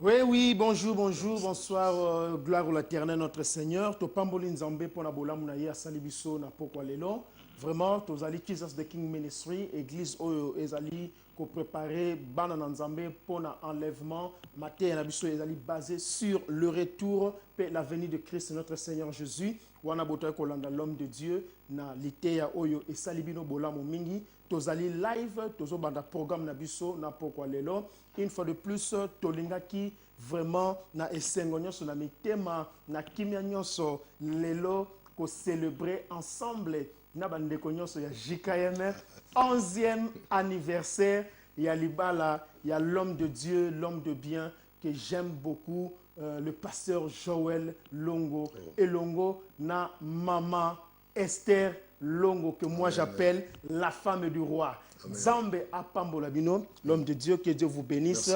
Oui, oui, bonjour, bonjour, bonsoir, gloire à l'Éternel, notre Seigneur. Topamboli Nzambe pour Nabola Mounaye à Salibiso na pokwa lelo. Vraiment, tozali Jesus the King Ministry, église oyo ezali ko préparer bana Nzambe pour na enlèvement. Maté na biso ezali basé sur le retour et la venue de Christ notre Seigneur Jésus. Wana botoy kolanda l'homme de Dieu na liteya oyo et salibino bola mingi. Tozali live, tozo banda programme na biso na pokwa lelo. Une fois de plus, tolingaki vraiment na esengo nyonso na mitema na kimia nyonso lelo ko célébrer ensemble na bandeko nyonso ya JKM 11e anniversaire ya libala ya l'homme de Dieu, l'homme de bien que j'aime beaucoup, le pasteur Joël Longo et Longo na maman Esther Longo que moi j'appelle la femme du roi. Zambe Apambolabino, l'homme de Dieu, que Dieu vous bénisse.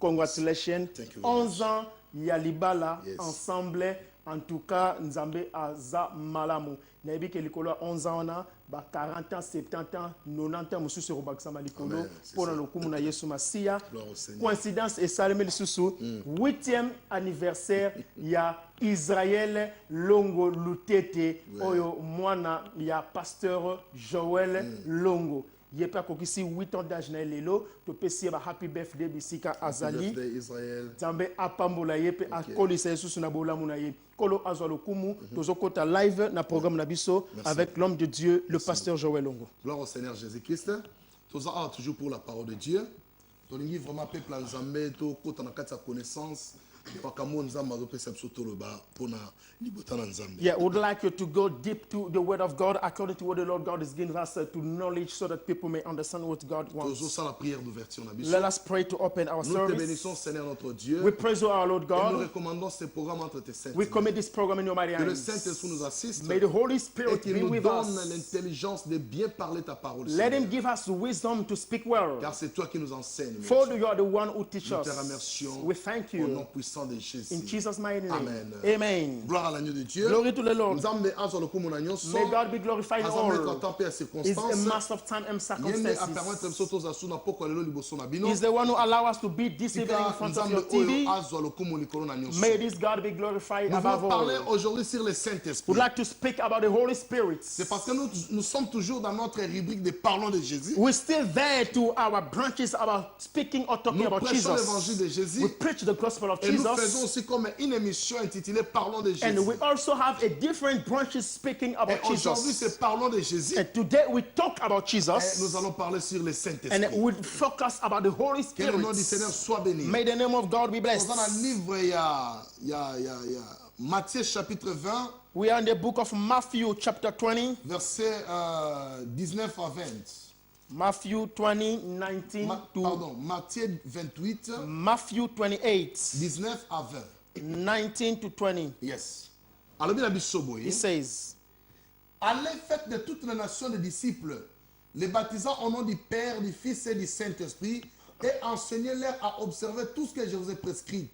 Congratulations. 11 ans, Yalibala, ensemble. En tout cas, Nzambe Aza Malamu. Nabi Kelikolo 11 ans, 40 ans, 70 ans, 90 ans, Moussou sur Robaksama Likolo, pour le Kumuna Yesu Masia. Coïncidence et Salemel Soussou, 8e anniversaire, il y a Israël Longo Lutete, Oyo Moana, il y a pasteur Joël Longo. Il n'y a pas ici 8 ans d'âge na lelo to pesi ba happy birthday bisika azali happy birthday Israël Nzambe apambola ye pe akolisa yesu na bolamu na ye kolo azalo kumu tozokota live na programme na biso avec l'homme de Dieu le pasteur Joël Longo. Gloire au Seigneur Jésus-Christ. Tous toujours pour la parole de Dieu. Tolingi vraiment peuple Nzambe to kota na kati ya connaissance. Yeah, would like you to go deep to the word of God according to what the Lord God is giving us to knowledge so that people may understand what God wants. Let us pray to open our service. We praise you, our Lord God. We commit this program in your mighty hands. May the Holy Spirit be with us. Let him give us wisdom to speak well. For you are the one who teaches us. We thank you. In Jesus' mighty name. Amen. Amen. Gloire à l'agneau de Dieu. Glory to the Lord. May God be glorified in all. He's a master of time and circumstances. He's the one who allows us to be this evening in front of your TV. May this God be glorified above all. We'd like to speak about the Holy Spirit. C'est parce que nous sommes toujours dans notre rubrique de parlons de Jésus. We're still there to our branches about speaking or talking about Jesus. Nous prêchons l'évangile de Jésus. We preach the gospel of Jesus. Et nous faisons aussi comme une émission intitulée Parlons de Jésus. And we also have a different branches speaking about et aujourd'hui, Jesus. c'est Parlons de Jésus. And today we talk about Jesus. Et nous allons parler sur le Saint-Esprit. And we focus about the Holy Spirit. Que le nom du Seigneur soit béni. May the name of God be blessed. Dans un livre, il y a Matthieu chapitre 20. We are in the book of Matthew chapter 20. Versets 19 à 20. Matthew 20, 19 Pardon, Matthieu 28. Matthew 28. 19 à 20. 19 to 20. Yes. Alors, He says, allez, faites de toutes les nations des disciples, les baptisant au nom du Père, du Fils et du Saint-Esprit, et enseignez-leur à observer tout ce que je vous ai prescrit.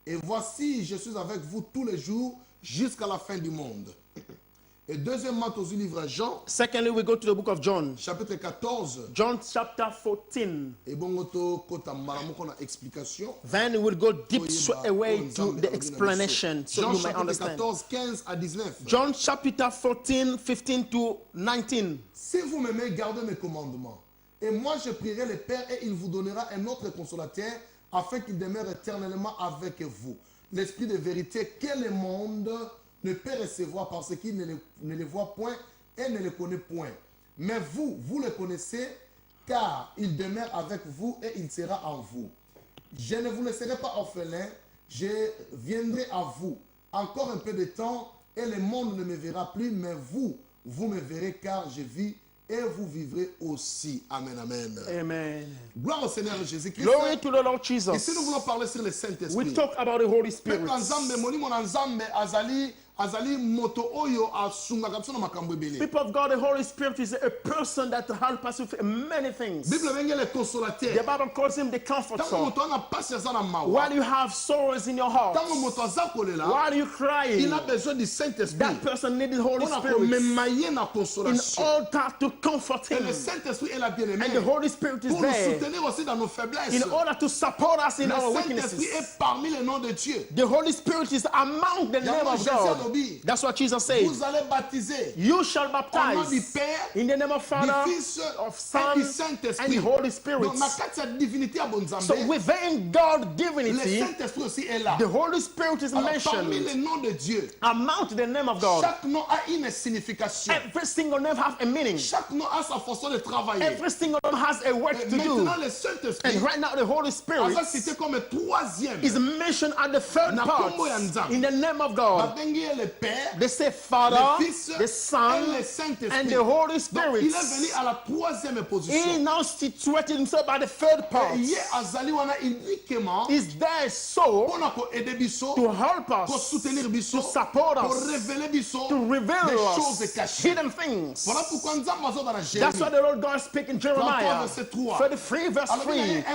Et voici, je suis avec vous tous les jours jusqu'à la fin du monde. Et deuxièmement, au livre Jean. Secondly, we go to the book of John. Chapitre 14. John chapter 14. Et bon, explication. Then we'll go deep away to the explanation so Jean you may understand. 14, 15 à 19. John chapter 14, 15 to 19. Si vous m'aimez, gardez mes commandements. Et moi, je prierai le Père et il vous donnera un autre consolateur afin qu'il demeure éternellement avec vous. L'esprit de vérité que le monde ne peut recevoir parce qu'il ne le voit point et ne le connaît point. Mais vous le connaissez car il demeure avec vous et il sera en vous. Je ne vous laisserai pas orphelin, je viendrai à vous. Encore un peu de temps et le monde ne me verra plus, mais vous me verrez car je vis et vous vivrez aussi. Amen, amen. Amen. Gloire au Seigneur Jésus-Christ. Glory to the Lord Jesus. Et si nous voulons parler sur le Saint-Esprit, we talk about the Holy Spirit. azali moto oyo asungaka biso na makambo ebele. People of God, the Holy Spirit is a person that helps us with many things. Bible bengi le consolateur. The Bible calls him the comforter. Tango moto ana pasi aza na mawa. While you have sorrows in your heart, Tango moto aza kolela. while you're crying, Il a besoin du Saint-Esprit. that person needs the Holy Pour Spirit memailler na in consolation. order to comfort Et him. le Saint-Esprit est la bien-aimée. And the Holy Spirit is Pour nous there soutenir aussi dans nos faiblesses. in order to support us in Le our Saint-Esprit weaknesses. est parmi les noms de Dieu. The Holy Spirit is among the name of God. That's what Jesus said. Vous allez baptiser You shall au nom du baptize Père, in the name of du Father, Fils of et Son, du and Saint-Esprit. the Holy Spirit. Donc, na kati ya divinité ya So bonzambe, within God's le divinity, Saint-Esprit aussi est là. the Holy Spirit is Alors, parmi mentioned les noms de Dieu, among the name of God. chaque nom a une signification. Every single name has a meaning. Chaque nom a sa façon de travailler. Every single name has a work Et to do. maintenant, le Saint-Esprit And right now, the Holy Spirit a cité comme troisième. is mentioned at the third Na part kombo ya Nzambe. in the name of God. Babengi le Père, They say Father, le Fils the et Son, le and Saint-Esprit. the Holy Donc, Spirit. il est venu à la troisième He position. now situated himself by the third part. Ye azali wana uniquement Is there so mpona koaider biso, to help us, kosoutenir biso, to support pour us, révéler biso to reveal des to choses us cachées. hidden things. Voilà pourquoi Nzambe azoba na That's why Jérémie. the Lord God speak in Jeremiah 33 verse Alors, 3.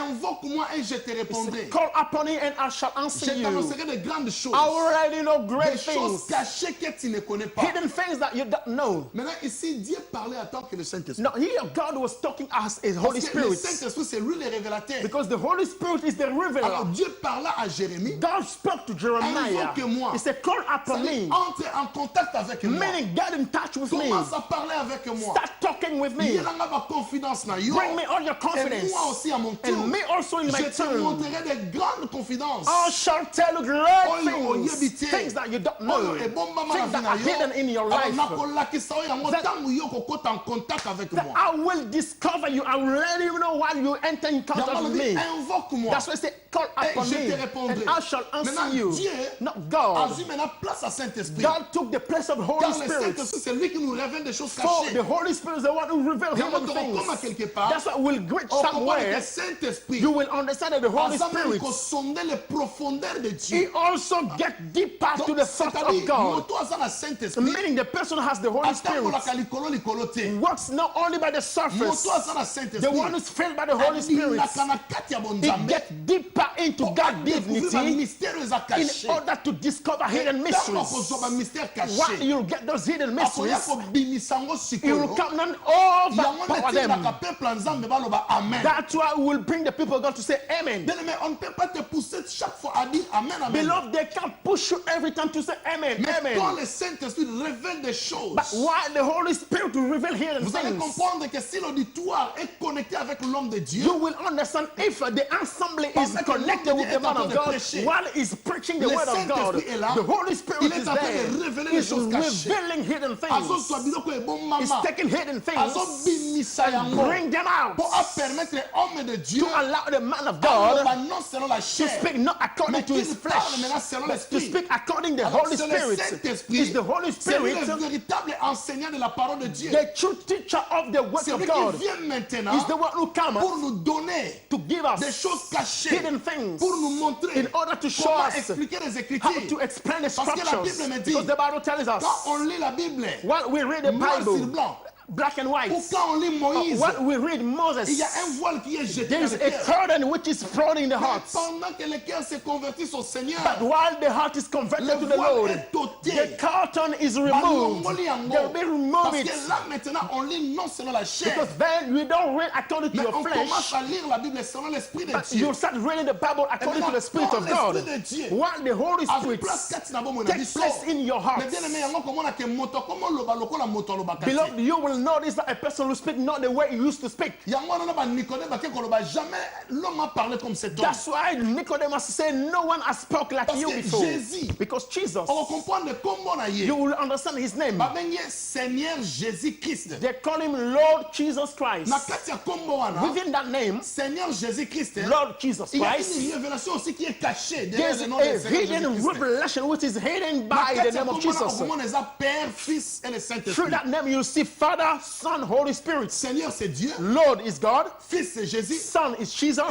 invoque-moi et je te répondrai. Call upon me and I shall Je answer you. t'annoncerai de grandes choses. I already know Des great choses things, cachées que tu ne connais pas. hidden things that you don't know. Maintenant, ici, Dieu parlait en tant que le Saint-Esprit. No, here God was talking as a Holy Parce que le Spirit, Saint-Esprit, c'est lui le révélateur. because the Holy Spirit is the Alors, revealer. Dieu parla à Jérémie. God spoke to Jeremiah. Invoque-moi. He said, call upon C'est-à-dire, me, entre en contact avec moi. meaning get in touch with me. Commence à parler avec moi. Start talking with me. Yelanga ba confidence na yo. Bring me all your Et confidence. moi aussi à mon tour. And me also in my Je te turn. montrerai des grandes confidences. I shall tell you great Oyo things, oyebite. things that you don't know, Oyo ebomba ma na things vie that na are yo. hidden in your Alors, life. nakolakisa oyo yango That- ntango yo kokota en contact avec That moi. I will discover you. I will let you know while you enter in contact Yango with dit, me. invoque-moi. That's why I say, call Et upon je me, te répondrai. and I shall answer Maintenant, you. Dieu Not a God. vu maintenant place à Saint-Esprit. God took the place of Holy Car le Spirit. Saint-Esprit, c'est lui qui nous révèle des choses So cachées. the Holy Spirit is the one who reveals Et on hidden te recommande à things. quelque part. That's why we'll greet On comprend que somewhere. Saint-Esprit, You will understand that the Holy ensemble, Spirit, il sonder les profondeurs de he Dieu. also get deeper Donc, to the thoughts of c'est-à-dire, God. moto aza na Saint-Esprit, Meaning the person who has the Holy Spirit atambolaka likolo likolo te. works not only by the surface. Moto aza na The Saint-Esprit, one who's filled by the Holy Spirit, alingaka na kati ya he bonzambe, gets deeper into pour God's découvrir ba dignity mystère eza in caché. order to discover hidden Ntango mysteries. akozwa ba mystère While caché, you'll get those hidden akoya mysteries, kobimisa yango he will sikoyo. come and Yango overpower them. netindaka peuple ya Nzambe baloba amen. That's why we will bring the people of God to say amen. Bien-aimé, on ne peut pas te pousser chaque fois à dire amen, amen. Beloved, they can't push you every time to say amen, Mais quand amen. le Saint-Esprit révèle des choses, But why the Holy Spirit will reveal hidden vous allez things, comprendre que si l'auditoire est connecté avec l'homme de Dieu, you will understand if the assembly is Parce que connected with the man of l'homme God est en train de prêcher. while he's preaching the Le word of God. Saint-Esprit est là. The Holy Spirit Il est is en train there. de révéler les He's choses cachées. revealing hidden things. azozwa biloko He's ebomama, taking hidden things azobimisa and yango bring them out pour permettre homme de Dieu to allow the man of God aloba non selon la to chair, speak not according mais to his qu'il parle flesh, maintenant selon but to l'esprit. speak according to the Alors, Holy c'est le Spirit. Saint-Esprit, It's the Holy c'est lui Spirit, le véritable enseignant de la parole de Dieu. the true teacher of the word C'est of lui God. qui vient maintenant He's the one who comes pour nous donner to give des us choses cachées, hidden things pour nous montrer in order to show comment us expliquer les how Écritures. to explain the Parce que la scriptures. Bible me dit, Because the Bible tells quand us, on lit la Bible, while we read the noir sur Bible, blanc, black and white, ou quand on lit Moïse, while we read il Moses, y a un voile qui est jeté there dans is le a cœur. curtain which is thrown in the Mais heart. pendant que le cœur se convertit au Seigneur, But while the heart is converted le to the voile Lord, est ôté. the curtain is removed. Balongoli yango. They'll be removed Parce it. que là maintenant on lit non selon la chair, Because then we don't read according to mais your on commence flesh, à lire la Bible selon l'Esprit de but Dieu. you start reading the Bible according to the Spirit of quand God. l'Esprit de Dieu While the Holy a Spirit place kati na bomoi na takes biso. place in your heart. Mais bien aimé yango komona ke moto komo loba lokola moto alobaka te. Beloved, you will notice that a person will speak not the way he used to speak. Yango wana ba Nicodème bake koloba jamais l'homme a parlé comme cet homme. That's why Nicodemus said no one has spoke like Parce you que before. Jésus, Because Jesus, on comprend kombo na ye. you will understand his name. Babengi Seigneur Jésus-Christ. They call him Lord Jesus Christ. Na kati ya kombo wana, Within that name, Seigneur Jésus-Christ, Lord Jesus il y a Christ, une révélation aussi qui est cachée derrière there's le nom de a Seigneur hidden Jésus-Christ. revelation which is hidden Na by the kati ya name of kombo wana, Jesus. okomona eza Père, Fils et le Through Saint-Esprit. that name, you see Father, Son, Holy Spirit. Seigneur c'est Dieu, Lord is God, Fils c'est Jésus, Son is et Jesus,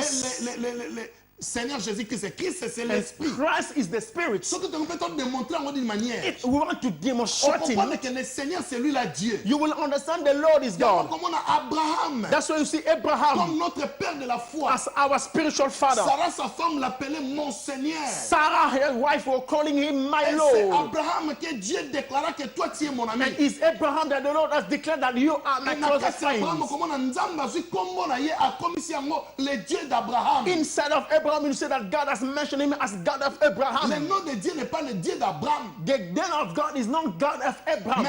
Seigneur Jésus-Christ, Christ c'est And l'esprit. Christ is the Spirit. Ce que tu peux démontrer en d'une manière. We want to On demonstrate comprend Him. que le Seigneur c'est lui là Dieu. You will understand the Lord is God. Comme on a Abraham, That's why you see Abraham comme notre père de la foi. as our spiritual father. Sarah, sa femme, l'appelait mon Seigneur. Sarah, her wife, were calling him my Et c'est Lord. Abraham que Dieu déclara que toi tu es mon ami. And it's Abraham that the Lord has declared that you are my Et na closest kati ya Abraham, friends. comment na nzamba zwi kombo na ye akomisi yango le Dieu d'Abraham. Inside of Abraham, you say that God has mentioned him as God of Le Abraham. nom de Dieu n'est pas le Dieu d'Abraham, The name of God is not God of mais Abraham,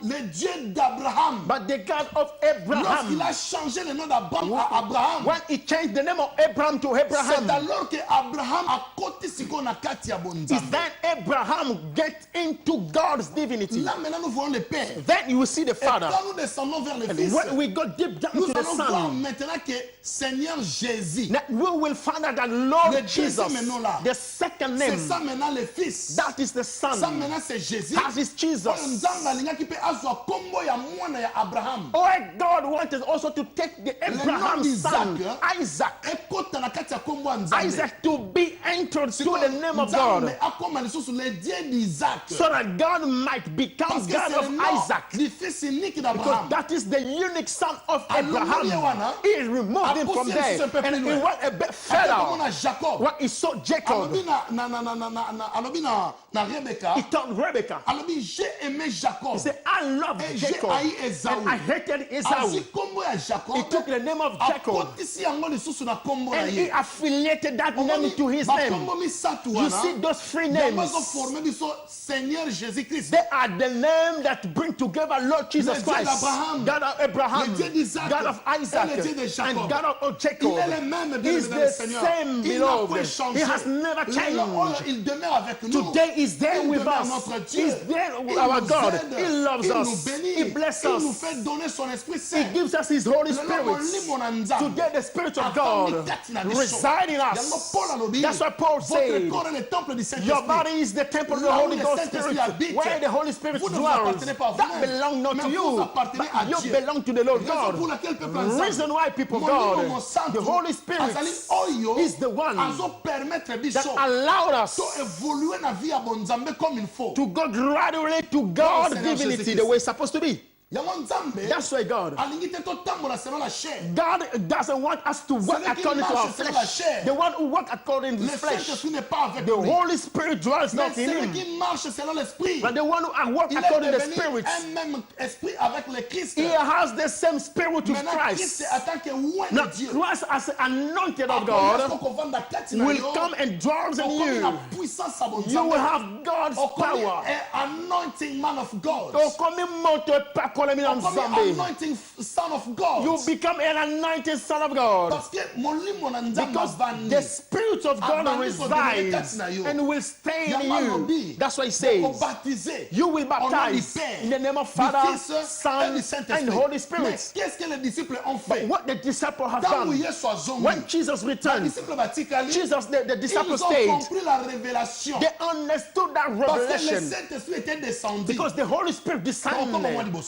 le Dieu d'Abraham. but the God of Lorsqu'il Abraham. a changé le nom d'Abraham à Abraham, When he changed the name of Abraham to c'est Abraham, alors que Abraham a côté siko na kati ya is bonzambe. then Abraham get into God's divinity. Là maintenant nous voyons le Père. Then you will see the Et Father. quand nous descendons vers le And Fils, when we go deep down nous to the allons voir Son, maintenant que Seigneur Jésus, now we will find out that Lord Le Jesus, deuxième nom là, the second c'est name, ça maintenant le Fils. that is the Ça Son, maintenant c'est Jésus. that is Oyo Jesus. Nzambe alingaki mpe azwa kombo ya mwana ya Abraham. Oh, God wanted also to take the Abraham's son, Isaac, ekota na kati ya kombo ya Nzambe. Isaac to be entered to the name of God, Nzambe akoma lisusu le Dieu d'Isaac. so that God might become Parce que God c'est le of nom Isaac. du fils unique Because d'Abraham. that is the unique son of Alors, Abraham. He removed him from there and he went a bit Comme further. on a Jacob. When he saw Jacob, Alobi na Rebecca. he told Rebecca, Alobi j'ai aimé Jacob. he said, I love Et j'ai Jacob haï Esaü. and I hated Esau. Azwi kombo ya Jacob. He took the name of Jacob Akotisi yango lisusu na kombo na and he ye. affiliated that name to his name. Bakombo misatu You wana. see those three Yango names, ezoforme biso Seigneur Jésus-Christ. they are the name that bring together Lord Jesus Le Dieu Christ, d'Abraham, God of Abraham, le Dieu d'Isaac, God of Isaac, et le Dieu de Jacob. and God of Jacob. Il est le même, bien He's aimé dans le the Seigneur. same, Il n'a point beloved. changé. He has never Le Lord, changed. il demeure avec nous. Today is there Il with demeure us. notre Dieu. He's there with Il our nous God. aide. He loves Il nous us. bénit. He blesses Il nous us. fait donner son Esprit He Saint. gives us His Holy Le Lord, mon Spirit. lit, mon Nzambe. Today the Spirit of Afin God d'être dans les choses. reside in Yango us. Paul alobi, That's what Paul votre said. corps est le temple du Your Saint-Esprit. body is the temple of the Là où Holy le Ghost Saint-Esprit Spirit. habite, Where the Holy Spirit vous ne vous dwells. appartenez pas à That vous-même, belongs not mais to vous you. appartenez à But you Dieu. belong to the Lord Raison pour God. laquelle peuple ensemble. Reason why people Mon livre, God, mon santo, the Holy Spirit azali oyo, is the one azo permettre that biso allowed us to évoluer na vie ya bonzambe comme il faut. to go gradually to God's Seigneur divinity Jésus-Christ. the way it's supposed to be. Yango Nzambe That's why God. alingi te totambola selon la chair. God doesn't want us to work Celui qui according to our marche selon la flesh. chair. The one who works according to Le the flesh. Saint-Esprit n'est pas avec The lui. Holy Spirit dwells Mais not in celui him. qui marche selon l'esprit, But the one who works il est according to the devenu Spirit, un même esprit avec le Christ. he has the same spirit with Maintenant, Christ Christ. en tant que oint Now, de Dieu. Christ as anointed of Après, God lorsqu'on convainc la tête na will yo, come and dwells in on connaît la you. puissance à You will bonzambe. have God's On connaît power. un anointing man of God. Okomi moto pakolemi na On connaît nzambe. anointing son of God. You become an anointed son of God. Parce que molimo na nzambe Because avandi. the Spirit of God resides and will stay in you. That's why he says, Baptisé. you will Au nom du baptize Père, in the name of du Father, Fils et Son, du Saint-Esprit. and Holy Mais Spirit. qu'est-ce que les disciples ont But fait? what the disciples have Quand done, Yesu azongi, when Jesus les returned, disciples batikali, Jesus, the disciples ils ont stayed. compris la révélation. They understood that Parce que le revelation Saint-Esprit était descendu. because the Holy Spirit descended.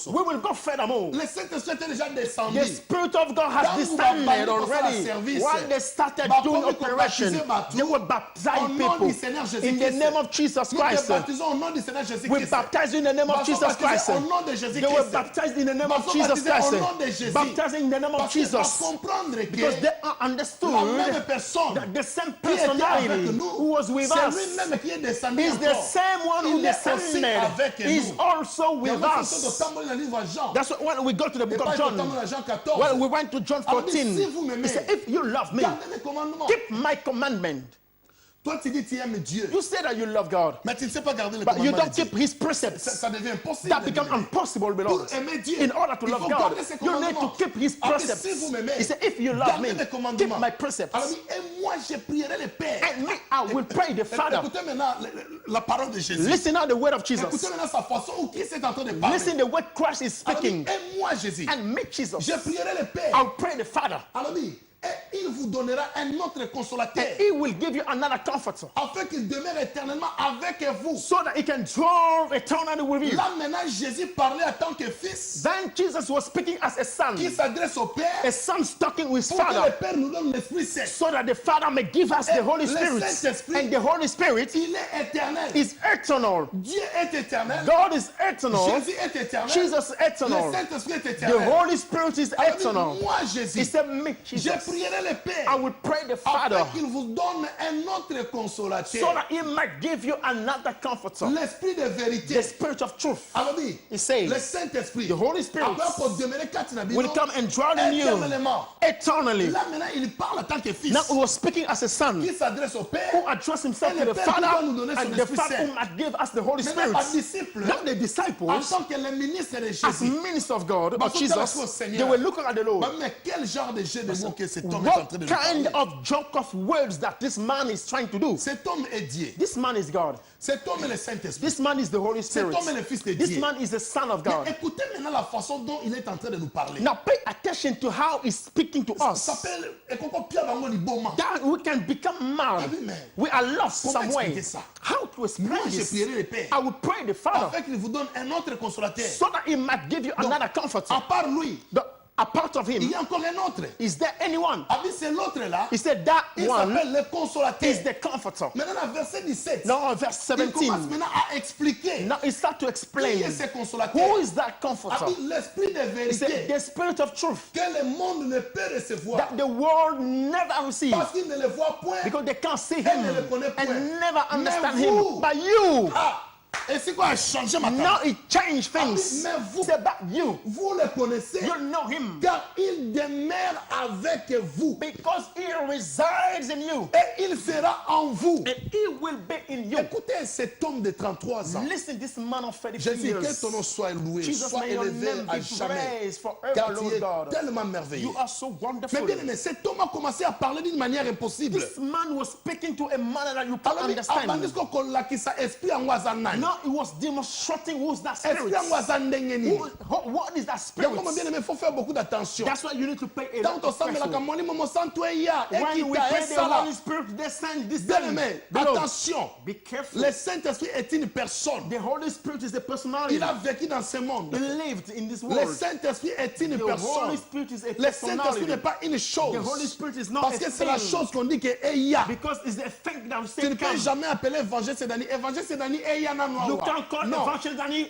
We will go furthermore. Le Saint-Esprit était déjà descendu. The Spirit of God has Quand vous descended baptisez pour faire already. un service, While they started bah, doing comme ils operation, baptisaient Batou, they were au baptizing nom people du Seigneur in the Jésus-Christ. name of Jesus Nous te Christ. baptisons au nom du Seigneur We Jésus-Christ. baptize in the name of Bah, Jesus baptisés Christ. au nom de They were Jésus-Christ. baptized in the name Bah, of Jesus baptisés Christ. au nom de Jésus. Baptized in the name of Parce que à Jesus. comprendre Because que they la même understood personne that the same qui était avec personality nous, who was with c'est us lui-même qui est descendu is the encore. same one who Il est aussi descended. avec Is nous. also Il y a with une façon de us. tambour dans le livre Jean. That's why when we go to the Et book pas of de John, tambour dans Jean 14. well, we went to John Alors, mais 14. si vous m'aimez, He said, if you love me, gardez mes commandements. keep my commandment. Toi, tu dis tu aimes Dieu, You say that you love God, mais tu ne sais pas garder les but you commandements don't de Dieu. keep his precepts. Ça devient impossible. That becomes impossible, beloved. Pour aimer Dieu, In order to il love faut God, garder ses you need to commandements. keep his Alors, precepts. si vous m'aimez, He said, if you love me, gardez mes keep commandements. my precepts. Alors, et moi, je prierai le Père. And me, I will pray the Father. Écoutez maintenant la parole de Jésus. Listen now the word of Écoutez Jesus. maintenant sa façon où Christ est en train de parler. Listen the word Christ is Alors, speaking. et moi, Jésus, And me, Jesus, je prierai le Père. I'll pray the Father. Alors, il vous donnera un autre consolateur. And he will give you another comforter. Afin qu'il demeure éternellement avec vous. So that he can dwell eternally with you. Là maintenant, Jésus parlait en tant que fils. Then Jesus was speaking as a son. Qui s'adresse au Père. A son talking with his Pour que le father. Père nous donne l'Esprit Saint. So that the Father may give us the Holy le Spirit. Saint-Esprit, And the Holy Spirit il est éternel. is eternal. Dieu est éternel. God is eternal. Jésus est éternel. Jesus is Le eternal. Saint-Esprit est The éternel. Holy Spirit is Alors, eternal. moi, He Jésus, said, me, je Jesus, prierai le I Père will pray the Father afin qu'il vous donne un autre consolateur. so that he might give you another comforter. L'Esprit de The vérité. Spirit of truth. Alors dit, He says, le Saint-Esprit, the Holy Spirit après pour demeurer quatre will come and dwell in you éternellement. eternally. Là maintenant, il parle en tant que fils. Now he was speaking as a son Qui s'adresse au Père. who addressed himself Et to le the Père qui Father va nous donner son and the Esprit Father Saint. who might give us the Holy Maintenant, Spirit. par disciple, Now the en disciples, tant que les ministres de as Jésus, ministers of God, Parce of que Jesus, that's what Seigneur. they were looking at the Lord. mais quel genre de jeu de mots que cet homme est en What train de nous kind parler? of joke of words that this man is trying to do? Cet homme est Dieu. This man is God. Cet homme est le Saint-Esprit. This man is the Holy Cet Spirit. homme est le Fils de This Dieu. man is the Son of God. Mais écoutez maintenant la façon dont il est en train de nous parler. Now pay attention to how he's speaking to Ça us. s'appelle et comprend Pierre Bango Liboma. That we can become mad. Amen. We are lost Comment some way. expliquer ça? How to explain Moi, je this? prierai le Père I will pray the Father afin qu'il vous donne un autre consolateur. so that he might give you another comforter. À part lui, Apart of il him, y a encore un autre. is there anyone? Ah oui, c'est l'autre là. He said that Il one s'appelle le consolateur. is the comforter. Maintenant, dans verset 17, Now verse il commence 17. maintenant à expliquer Now he start to qui explain est ce consolateur. who is that Ah comforter. oui, l'esprit de He said vérité the spirit of truth que le monde ne peut recevoir that the world never receives parce qu'il ne le voit point. because they can't see Elle him ne le connaît point. and never understand Mais him. vous- But you, Ah, et c'est quoi a changé maintenant? now it changed things. mais vous- He said, but you, Vous le connaissez you know him car il demeure avec vous because he resides in you et il sera en vous. and he will be in you. Écoutez cet homme de 33 ans. Listen, this man of 33 Jésus, que years. ton nom soit loué, Jesus, soit may your élevé name à be jamais. praised forever, Car tu Lord es God. tellement merveilleux. You are so Mais wonderful. bien aimé, cet homme a commencé à parler d'une manière impossible. This man was speaking to a manner that you can Alors, understand. kolakisa esprit yango aza nani? Now he was demonstrating who's that spirit. Esprit yango aza ndenge nini? What is that spirit? Yango bien aimé, il faut faire beaucoup d'attention. That's why you need to pay a Tant lot of tosambelaka attention. molimo mosantu eya When we ekita pray the esala. Holy Spirit, descend this Bien day. aimé, Beloved, attention. be careful. Le Saint-Esprit est une personne. The Holy Spirit is a personality. Il a vécu dans ce monde. He lived in this Le world. Saint-Esprit est une The Holy personne. Spirit is a Le Saint-Esprit personality. n'est pas une chose. The Holy Spirit is not Parce a que c'est la thing. chose qu'on dit que eya. Because it's the thing that we Tu say ne peux come. jamais appeler évangile Sedani. Évangile Sedani eya na You noa. can't call Non. Evangelist Danny,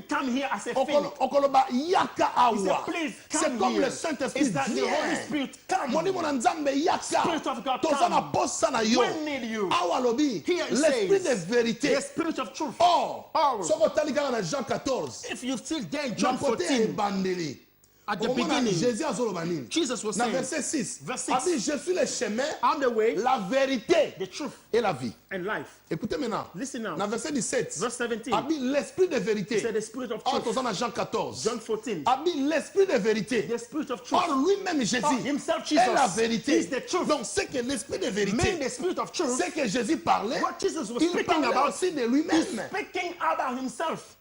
come here as a thing. Okoloba yaka He said, awa. please C'est come comme here. le Saint-Esprit It's that the Holy vient. Spirit come. Moni mona nzambe yaka. Spirit of God Toza na come. posa na yo. We need you. Awa lobi. Here it L'esprit says, de vérité. The Spirit of truth. Or, Or, soko tali kaka na Jean 14. if you still there in Na John kote ya 14, ebandeli. at the Okomona beginning, Jésus azoloba nini? Jesus was Na saying, verset 6. Verse 6. Abi, je suis le chemin, I'm the way, la vérité the truth, et la vie. and life. Écoutez maintenant. Listen now. Dans verset 17. Verse 17. Abi, l'esprit de vérité. He said, the Spirit of Or, truth. toza na Jean 14. John 14. Abi, l'esprit de vérité. The Spirit of truth. Or, lui-même, Or Jésus, himself, est la Jesus, vérité. is the truth. Donc, c'est que l'esprit de Meaning vérité, the Spirit of truth, c'est que Jésus parlait, what Jesus was il speaking parlait about, aussi de he's lui-même. speaking about himself.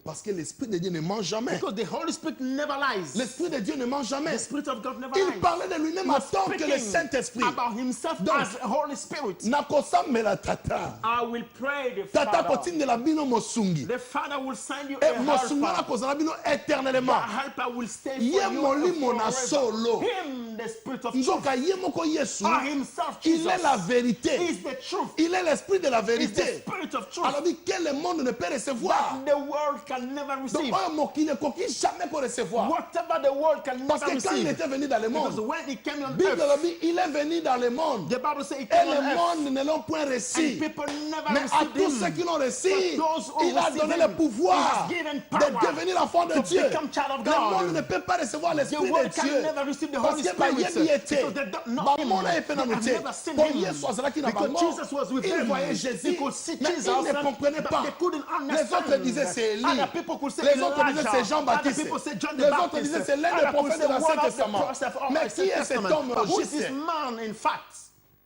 Parce que l'esprit de Dieu ne ment jamais. Because the Holy Spirit never lies. L'esprit de Dieu ne ment jamais. The Spirit of God never Il lies. parlait de lui-même en tant que le Saint-Esprit. About himself Donc, as the Holy Spirit. nakosambela tata. I will pray the Tata Father. kotindela bino mosungi. The Father will send you Et a mosungi wana helper. kozala bino The éternellement. helper will stay for Ye you molimo na forever. solo. Him, the Spirit of truth, Nzoka ye moko Yesu, or himself, il Jesus, est la vérité. is the truth. Il est l'esprit de la Is the vérité. Spirit of truth Alors dit que le monde ne peut recevoir. that the world can never Donc receive. un mot qui ne koki jamais pour recevoir. Whatever the world can Parce never que quand il receive. était venu dans le Because monde, when he came on Bible earth, dit il est venu dans le monde. the Bible says he Et came le on earth. monde ne l'ont point And reçu. people never Mais à received tous ceux him. qui l'ont reçu, But those who il a received donné him, le pouvoir he has given de power devenir enfant de to Dieu. become child of Le God. monde ne peut pas recevoir The l'esprit world de can Dieu. never receive the Parce Holy que Spirit bayebi ete, because they don't know him. bamona ye pe na They have te. never seen Pour him. Yesu azalaki na Because bango, Jesus was with il them. voyait They Jésus, could see mais Jesus, il ne comprenait but pas. they couldn't Les autres understand. disaient c'est Élie. Other people could say Les autres disaient Elijah. c'est Other Jean-Baptiste. people say John the Les autres Baptist. disaient c'est l'un des Other prophètes could de say l'Ancien one of the Testament. prophets of Mais the qui est cet Testament. homme But who is juste? this man, in fact?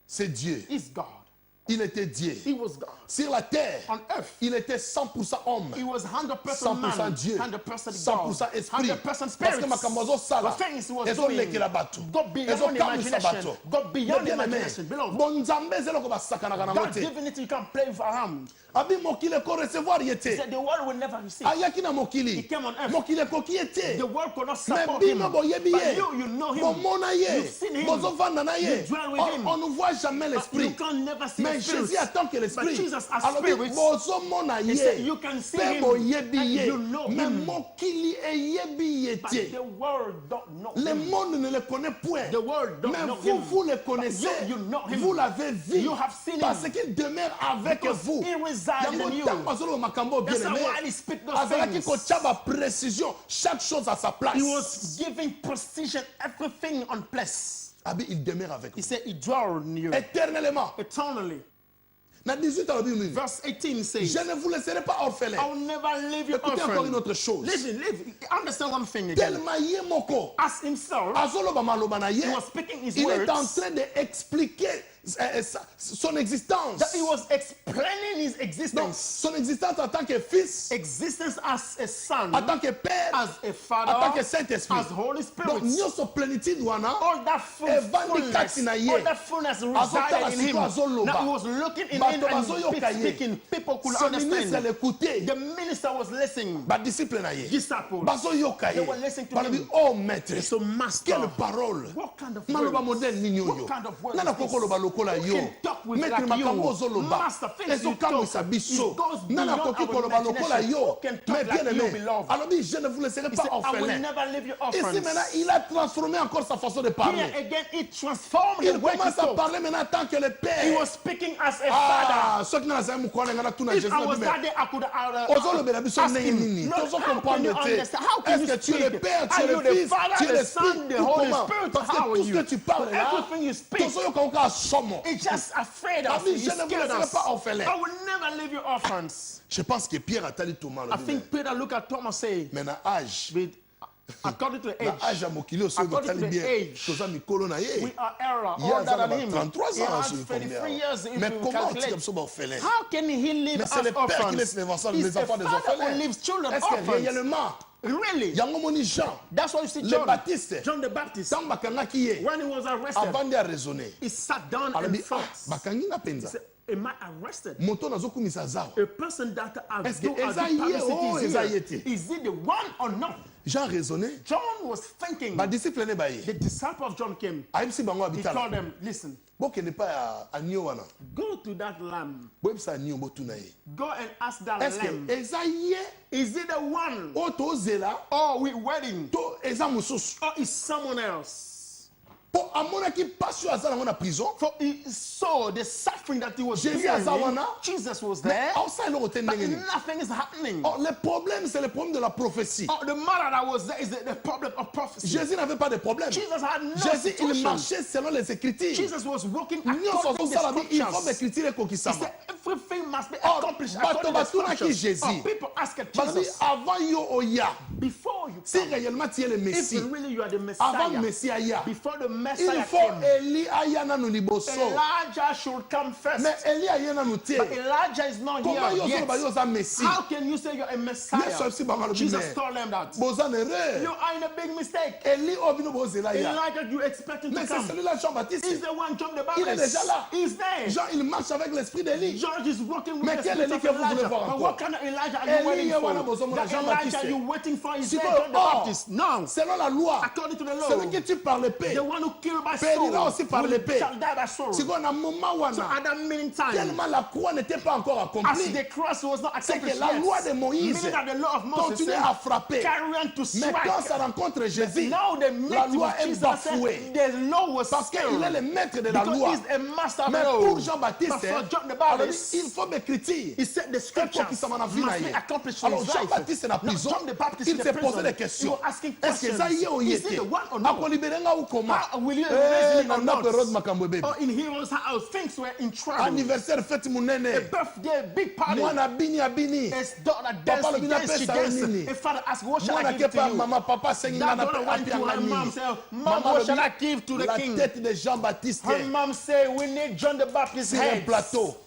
C'est Dieu. Is God. il était Dieu. He was God. Sur la terre, On earth, il était 100% homme, he was 100% 100% man, Dieu, 100% God, 100% esprit. 100% Parce spirit. que makambo azosala, The things he was ezolekela doing bato, go beyond ezokamwisa imagination. bato. Go beyond Bien-aimé, imagination. Beloved, bonzambe ezeloko basakanaka nango God te. giving it, you can't play with around. Abi mokili eko recevoir ye He te. said the world will never receive. Ayaki na He mokili, came on earth. mokili ekoki ye te. The world could not Mais support him. bino boyebi But ye, you know him. bomona ye, You've seen him. bozovanda na ye. You dwell with him. On ne voit jamais But you l'esprit. can never see Mais the spirit. Jésus attend que But l'esprit. Jesus as Alors spirit. bozomona He said ye, you can see pe him boyebi and ye. you know Mais him. mokili eyebi ye But te. the world don't know Le him. monde ne le connaît point. The world don't Mais know vous, him. vous le connaissez. You know him. Vous l'avez vu. You have seen him. Parce qu'il demeure avec Because vous. he resides Yango in you. ntango azoloba makambo That's bien-aimé, why he speak those azalaki things. kotia précision, chaque chose à sa place. He was giving precision, everything on place. Abi, il demeure avec He vous. said he dwelled in you Éternellement. eternally. Na 18 ans, Bible dit, Verse 18 says, je ne vous laisserai pas orphelin. I will never leave you Écoutez encore une orphan. autre chose. Listen, understand one thing again. Tellement ye moko, As himself, azoloba maloba na ye, he was speaking his il est en words, train d'expliquer son existence. that he was explaining his Donc, existence. son existence en tant que fils, Existence as a son, en tant que père, as a en tant father, que Saint-Esprit. as Holy Donc, Spirit. nyonso plénitude wana, All that evandi kati na ye. Azotala resided in him. siko azoloba. Now he was looking in Bato him and bazoyoka ye. speaking. People could Son ministre understand. l'écoutait. The minister was listening. Badisciple na ye. Disciples. Bazoyoka They ye. were listening to Balobi, him. oh maître, So master, quelle parole. what kind of Maloba words? modèle nini What oyo. kind of words Nana is this? koko loba lokola Who yo. can talk with Maître like you? makambo ozoloba. Master, things you Ezokamwisa talk, biso. it goes Nana beyond koki our koloba lokola imagination. yo. Who can talk Mais like bien you, aimé. beloved? Alors dit, je ne vous laisserai He pas said, I will orphelin. never leave you Ici orphans. maintenant, il a transformé encore sa façon de parler. Here again, it transformed the Il way he commence à spoke. parler maintenant en tant que le He père. was speaking as a Ah, father. ceux qui n'ont jamais mukwane ngana tuna If Jésus I na was bime. that day, I could Ozolobela biso ask ndenge him, nini? Lord, Tozo how can comprendre you te. understand? How can Est-ce you que tu es le speak? Père, tu Are es you le the Fils, Father, tu es the l'Esprit? Son, the Ou Holy comment? Spirit? Parce que How are tout ce you? que tu parles là, Everything you speak, tozoyoka encore assomo. it's just afraid of Ami, you. je He ne vous scared laisserai us. pas orphelin. I will never leave you orphans. Je pense que Pierre a tali Thomas. I think Peter looked at Thomas say, Mais na âge, with, according to the na age, âge ya mokili oso according to tali the bien. age, Toza mikolo na ye. we are error, Ye older aza na than him. 33 He ans has sur une 33 years if Mais you comment on dit calculate. comme ça orphelin? How can he live Mais as c'est le père qui orphans? laisse les enfants It's des a father orphelins. who leaves children Est-ce que orphans. réellement, Really? yango moni Jean, That's why you see le John. Baptiste, John the Baptist. tant bakangaki ye, When he was arrested, avant de raisonner, he sat down in alobi, front. bakangi na He penza. said, am I arrested? Moto nazokumisa zawa. A person that has Est-ce que no Eza ye? Oh, publicity Eza is ye here. te. Is it the one or not? Jean raisonné, John was thinking. badisciple ne ba ye. The disciple of John came. Ayebisi bango He abitala. told them, listen, Bokende pa ya nio wana. go to that lamb. Boyebisa nio botuna ye. Go and ask that Est-ce lamb. que eza ye Is it the one? o tozela Or we wedding? to eza mosusu? Or is someone else? Po amonaki passion aza nango na prison. For he saw the suffering that he was Jésus bearing. azawana. Jesus was Mais there. aosala eloko te But ndenge nini? nothing is happening. Oh, le problème, c'est le problème de la prophétie. Oh, the matter that was there is the problem of prophecy. Jésus n'avait pas de problème. Jesus had no Jésus, il situation. marchait selon les Écritures. Jesus was walking Nyonso according to azosala the bi, il faut scriptures. m'écriture He ekokisama. said everything must be Or, accomplished bato according to the batunaki scriptures. Jésus. Oh, people ask Balobi, Jesus, avant yo oya, before you si come, réellement tu es le if Messie, really you are the avant Messiah, Messie aya, before the il Messiah faut came, Eli aya nanu liboso. Elijah should come first. Mais Eli aya nanu te. But Elijah is not Comment here yo yet. ozoloba yo oza Messie? How can you say you're a Messiah? Yesu abisi bango alobi, Jesus mais told them that. boza na You erreur. are in a big mistake. Eli oyo bino bozela ya. Elijah, you expect him Mais to c'est come. celui-là Jean Baptiste. He's the one, John the Il est Baptist. déjà là. He's there. Jean, il marche avec l'esprit d'Élie. George is working with Mais the quel spirit Élie of que vous voulez Elijah. voir But encore? what kind of Elijah are Élie you waiting est wana for? bozo mona The Jean Elijah Baptiste. you're waiting for is there, Sikoyo, John the or, Baptist. No. selon la loi, According to the law, celui qui tue par l'épée, the one who killed by périra sword aussi par l'épée. shall die by sword. sikoyo na moment So wana, at that meantime, tellement la croix n'était pas encore as accomplie, the cross was not c'est que accomplished la yet, loi de Moïse meaning that the law of Moses continue à frapper. carry on to Mais quand strike. ça rencontre Jésus, Now the la meeting loi with est Jesus bafouée. the law was Parce qu'il est le maître de la because loi. he's a master of Mais the law. pour But Jean-Baptiste, for John the alors, Baptist, il faut m'écrire. he said the scriptures Ekokisama na vie na must be ye. accomplished in Alors his life. Jean-Baptiste est en Now, prison. John the Baptist Il in the s'est posé prison. des He questions. were asking Est-ce que ça y est ou y Is it était? the one or no? Akolibérenga ou comment? How will you raise Na or ndako not? Herode makambo ebebe. Oh, in Heroes' house, things were in trouble. Anniversaire fête A munene. birthday, big party. Mwana bini abini. His daughter Papa danced, lobi danced, she napesa danced. nini? A father asked, what shall Mwana I give to kepa you? mama papa sengi That ngana daughter went to her mom, said, Mom, what shall I give to the La king? tête de Jean-Baptiste. Her mom said, we need John the Baptist's Sur un head. plateau.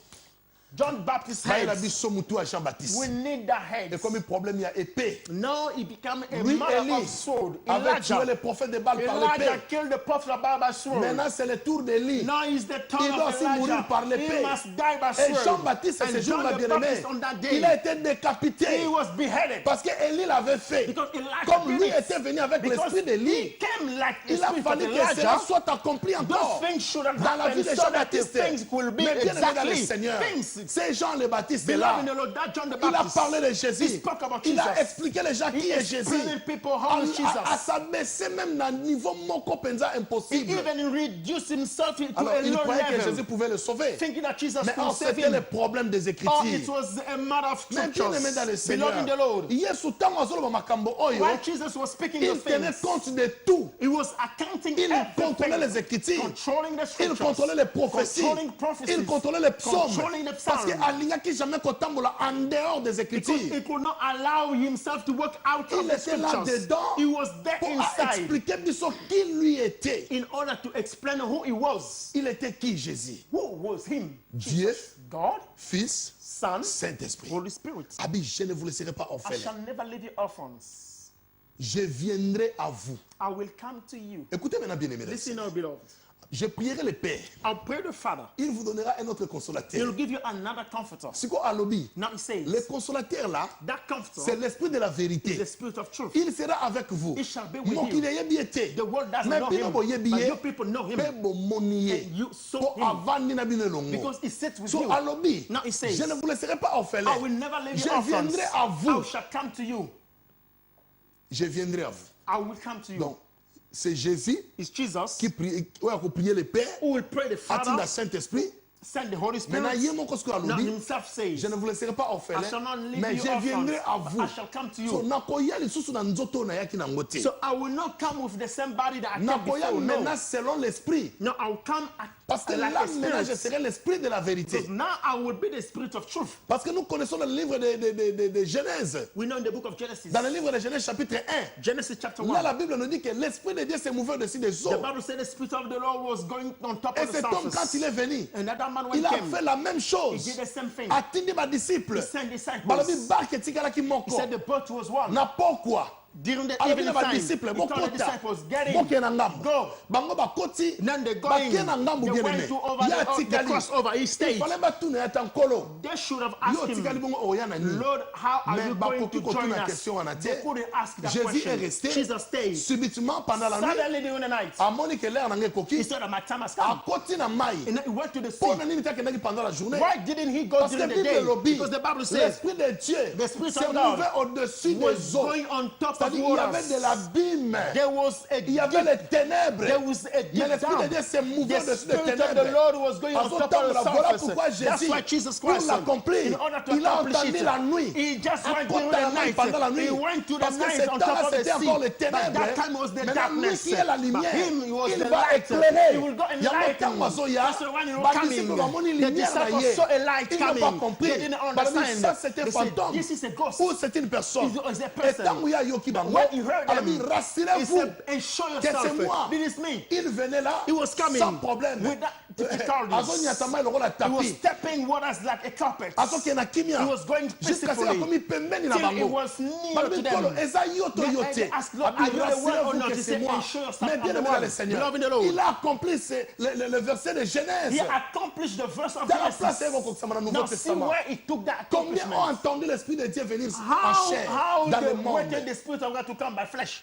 John Baptist's Il a head. vu son moutou à Jean-Baptiste. We need that head. Et comme le problème, il y a épée. Now he became a Lui, mother Élie, of sword. avait tué Elijah. les prophètes de Baal par Elijah l'épée. killed the prophet of Baal by sword. Maintenant, c'est le tour d'Élie. Now is the turn Il doit of aussi mourir Elijah. par l'épée. He must die by Et sword. Jean-Baptiste, And ce jour, John ma the bien-aimée, Baptist on that il day, a été décapité. he was beheaded. Parce que Élie l'avait fait. Because Elijah Comme did lui it. était venu avec Because l'esprit he d'Élie, came like the il a spirit of fallu que cela Elijah. soit accompli encore Those things should have dans la vie happened de so that the Jean-Baptiste. things will be Mais bien aimé dans le exactly Seigneur, things. c'est Jean le Baptiste là. Beloved in the Lord, that John the Il a Baptist. parlé de He Jésus. spoke about Il a Jesus. expliqué les gens qui He est Jésus. explained people how is Jesus. À s'abaisser même dans un niveau moko penza He impossible. even reduced himself to Alors a il low croyait que level, Jésus pouvait le sauver. thinking that Jesus Mais could save c'était le him. problème des Oh, it Écritures. was a matter of Mais bien aimé dans le scriptures. Seigneur, Beloved in the Lord, Yesu tango azoloba makambo oyo, while Jesus was speaking il those tenait things, compte de tout. he was accounting Il contrôlait everything, les Écritures. controlling the Il scriptures, contrôlait les prophéties. controlling prophecies, Il contrôlait les psaumes. controlling the Parce que psalms. alingaki jamais kotambola en dehors des because Écritures. he could not allow himself to work out of Il the était là scriptures. dedans He was there pour inside expliquer biso qui lui était. in order to explain who he was. Il était qui Jésus? Who was him? Dieu, God, Fils, Son, Saint-Esprit. Holy Spirit. Abi, je ne vous laisserai pas I orphelin. shall never leave you orphans. Je viendrai à vous. I will come to you. Écoutez maintenant, bien-aimés. Listen now, beloved. Je prierai le Père. I'll pray the Father. Il vous donnera un autre He'll consolateur. give you another comforter. Siko alobi. Now he says, Le consolateur là, that comforter c'est l'esprit de la is the vérité. spirit of truth. Il sera avec vous. It shall be with Mon you. qu'il y ait bien été. The world doesn't Mais know bino him, boyebi but ye. your people know him. Pe bomoni ye. And you saw Po him. avandi na bino elongo. Because he sits with So you. alobi. Now he says, Je ne vous laisserai pas orphelin. I will never leave Je you orphans. viendrai à vous. I shall come to you. Je viendrai à vous. I will come to you. Donc, c'est Jésus It's Jesus qui prie, ouais, qui prier le Père, who will pray the attend le Father, Saint-Esprit. send the Holy Maintenant, Spirit. il y a mon cosco Now alobi. himself says, Je ne vous laisserai pas I orphelin, shall not leave mais you je viendrai à orphans, vous. but I shall come to So, you. nakoya lisusu na nzoto na yaki na ngote. So I will not come with the same body that I came Nakoya before. No. maintenant selon l'esprit. No, I will come Parce que like là, a maintenant, je spirit. serai l'esprit de la vérité. Because now I will be the spirit of truth. Parce que nous connaissons le livre de Genèse. We know in the book of Genesis. Dans le livre de Genèse, chapitre 1, Genesis chapter 1. là, la Bible nous dit que l'esprit de Dieu s'est mouvait au-dessus des The eaux. Bible said the spirit of the Lord was going on top Et of the cet homme, quand surface. il est venu, And that man when il he a came, fait la même he chose. did the same thing. Atindi ma disciple. He sent disciples. Balobi barke etikala ki He moko. said the boat was one. Na pokwa. During the alobi evening na time, he badisciple told the bokota disciples, get in, boke na ngambo go. bango bakoti Then they go bake in. na ngambo They bien went aimé to over ya the tikali crossover. He stayed. fallait batuna ya tankolo They should have yo asked tikali him, bongo oya na nini Lord, how are Mais you going bakoki to join kotuna us? question wana te. They couldn't ask that Jésus est question. resté Jesus stayed. subitement pendant la nuit Suddenly during the night, amoni ke l'air na ngai he koki said that my time has come. akoti na mai And then he went to the sea. po na nini takendaki pendant la journée Why didn't he go parce que during the Bible day? lobby Because the Bible says l'esprit de Dieu the Spirit s'est of God mouvait au-dessus was des eaux going on top of c'est-à-dire il y avait waters. de l'abîme There was a il y avait les ténèbres there was a mais deep l'esprit de down. Dieu s'est mouvé The au-dessus des Spirit of the ténèbres Lord was going on top of the voilà pourquoi surface. That's Jésus why Jesus pour Christ, l'accomplir in order to il a accomplish entendu it, la nuit he just went during Akota the la nuit night. pendant la nuit He went to the parce que night ce on temps-là top of the c'était sea. encore les But ténèbres that time was the maintenant lui darkness. qui est la But lumière him, he was il the va light. éclairer He will go yango enlighten. ntango azoya That's why when he was badisciple coming, bamoni the lumière na disciples ye saw a light ils n'ont pas coming. compris They didn't balobi understand. ça c'est un They said, fantôme this is a ghost. ou c'est une personne It's a et person. ntango ya yoki bango When he heard them, alobi he rassurez-vous said, and show que c'est yourself. moi This is me. il venait là He was coming sans problème with that difficulties. azonyatama lokola He was tapis stepping waters like a carpet. azokenda kimia He was going jusqu'à ce peacefully akomi pembeni na till it bango was near balobi to nkolo them. eza yo to yo Then te they asked, Lord, Abi, are you the one or rassurez-vous not? que He c'est said, moi and show yourself mais I'm bien the aimé dans le one. Seigneur Beloved in the Lord. il a accompli le verset de Genèse He accomplished the verse of dans la place Genesis. dans le Nouveau Now see Testament where he took that combien ont accomplishment. entendu l'Esprit de Dieu venir en How chair how dans le they monde waited the Spirit of God to come by flesh.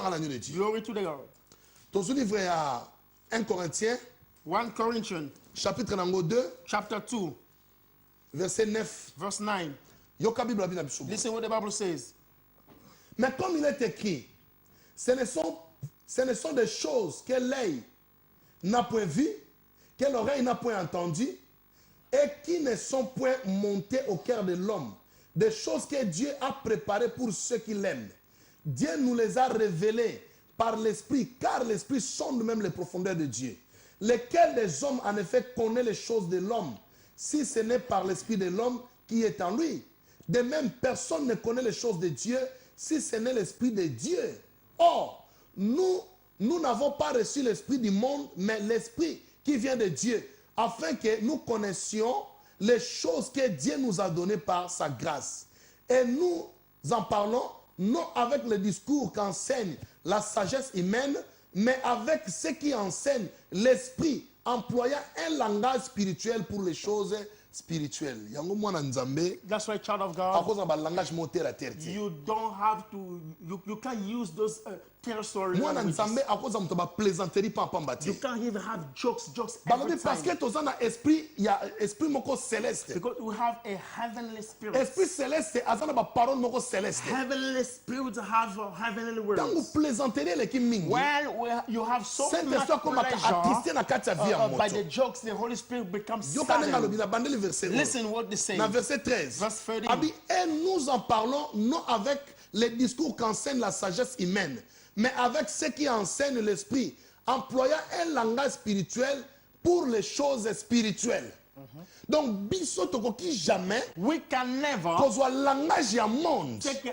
Gloire à l'agneau de Dieu. Glory to the God. Dans ce livre à 1 Corinthiens, 1 Corinthians chapitre nango 2, chapter 2, verset 9. verse 9. Yoka Bible abina biso. Listen what the Bible says. Mais comme il est écrit, ce ne sont des choses que l'œil n'a point vues, que l'oreille n'a point entendues, et qui ne sont point montées au cœur de l'homme. Des choses que Dieu a préparées pour ceux qui l'aiment. Dieu nous les a révélées par l'Esprit, car l'Esprit sonde même les profondeurs de Dieu. Lesquels des hommes, en effet, connaît les choses de l'homme, si ce n'est par l'Esprit de l'homme qui est en lui. De même, personne ne connaît les choses de Dieu, si ce n'est l'Esprit de Dieu. Or, nous n'avons pas reçu l'Esprit du monde, mais l'Esprit qui vient de Dieu, afin que nous connaissions les choses que Dieu nous a données par sa grâce. Et nous en parlons non avec le discours qu'enseigne la sagesse humaine, mais avec ce qui enseigne l'Esprit, employant un langage spirituel pour les choses spirituelles. Yango mwana nzambe, That's why, child of God, akoza ba langage moteur à terre. you don't have to, you can't use those territorial Mwana languages. nzambe akoza muto ba plaisanterie pa pamba You te. can't even have jokes Balobi every parce que time. toza na esprit, ya esprit moko céleste. Because we have a heavenly spirit. Esprit céleste azana ba parole moko céleste. Heavenly spirits have heavenly words. Tango plaisanterie le ki mingi. When you have so much Saint-Esprit akoma ka pleasure attister na kati ya vie ya by the moto. jokes, the Holy Spirit becomes Yoka nenga lobi silent. na bandeli verset 1. Listen what they say. Dans verset 13. Verse 13. Abi, et nous en parlons non avec les discours qu'enseigne la sagesse humaine, mais avec ce qui enseigne l'esprit, employant un langage spirituel pour les choses spirituelles. Donc, biso tokoki jamais We can never kozwa langage ya monde. take